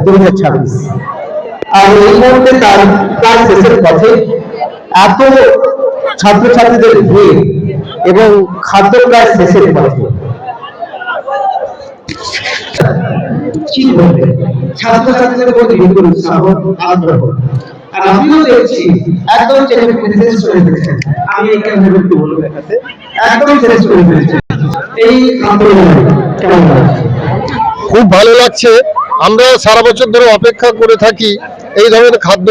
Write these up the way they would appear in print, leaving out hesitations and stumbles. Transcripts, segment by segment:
2026। আর এই মুহূর্তে তার ক্লাস শেষের পথে এত ছাত্রছাত্রীদের ভিড় এবং খাদ্য প্রায় শেষের পথে। কি বলবে ছাত্রছাত্রীদের প্রতি বিপুল উৎসাহ আগ্রহ। আর আমিও দেখছি একদম শেষ করে ফেলেছেন। আমি এখানে একটু বলবো দেখাতে একদম শেষ করে ফেলেছেন। এই আন্দোলন কেমন লাগছে? খুব ভালো লাগছে। আমরা সারা বছর ধরে অপেক্ষা করে থাকি এই ধরনের খাদ্য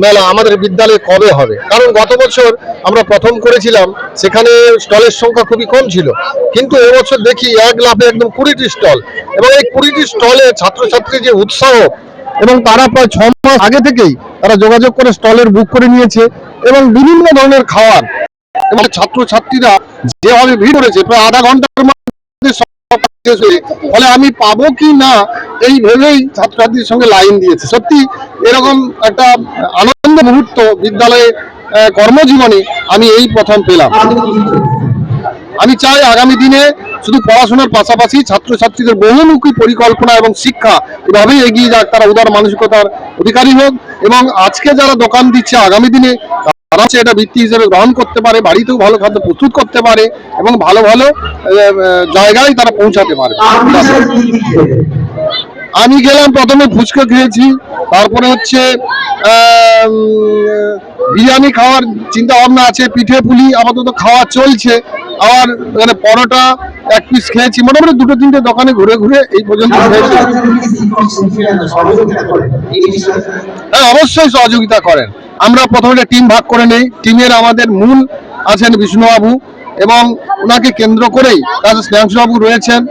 মেলা আমাদের বিদ্যালয়ে কবে হবে, কারণ গত বছর আমরা প্রথম করেছিলাম, সেখানে স্টলের সংখ্যা খুবই কম ছিল, কিন্তু এবছর দেখি এক লাফে একদম 20টি স্টল, এবং এই 20টি স্টলে ছাত্রছাত্রীর যে উৎসাহ, এবং তারা প্রায় 6 মাস আগে থেকেই তারা যোগাযোগ করে স্টলের বুক করে নিয়েছে, এবং বিভিন্ন ধরনের খাবার, এবং ছাত্রছাত্রীরা যেভাবে ভিড় করেছে প্রায় আধা ঘন্টার মধ্যে ফলে আমি পাবো কি না এই ভেবেই ছাত্রছাত্রীর সঙ্গে লাইন দিয়েছে। সত্যি এরকম একটা আনন্দ মুহূর্ত বিদ্যালয়ে কর্মজীবনে আমি এই প্রথম পেলাম। আমি চাই আগামী দিনে শুধু পড়াশোনার পাশাপাশি ছাত্রছাত্রীদের বহুমুখী পরিকল্পনা এবং শিক্ষা এভাবেই এগিয়ে যাক, তারা উদার মানসিকতার অধিকারী হোক, এবং আজকে যারা দোকান দিচ্ছে আগামী দিনে তারা এটা বৃত্তি হিসেবে গ্রহণ করতে পারে, বাড়িতেও ভালো খাদ্য প্রস্তুত করতে পারে এবং ভালো ভালো জায়গায় তারা পৌঁছাতে পারে। আমি গেলাম, প্রথমে ফুচকা খেয়েছি, তারপরে হচ্ছে বিরিয়ানি খাওয়ার চিন্তা ভাবনা আছে, পিঠে পুলি আপাতত খাওয়া চলছে, আবার মানে পরোটা এক পিস খেয়েছি। মোটামুটি 2-3টে দোকানে ঘুরে ঘুরে এই পর্যন্ত খেয়েছি। হ্যাঁ, অবশ্যই সহযোগিতা করেন। আমরা প্রথমে টিম ভাগ করে নেই। টিমের আমাদের মূল আছেন বিষ্ণুবাবু, এবং ওনাকে কেন্দ্র করেই কাজে স্নেহাংশুবাবু রয়েছেন।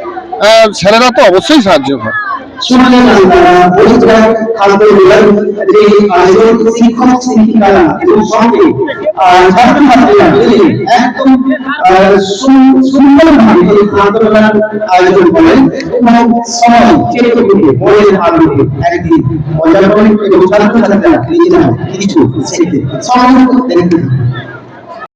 ছেলেরা তো অবশ্যই সাহায্য করে। শিক্ষক শিক্ষিকারা এবং সঙ্গে ছাত্রছাত্রীরা একদম সুন্দরভাবে এই আন্দোলনের আয়োজন করেন এবং সবাই চেষ্টা করে মনের আলোকে একদিন মজা করেন এবং ছাত্রছাত্রীরা নিজেরা কিছু শিখতে সমাজ দেখতে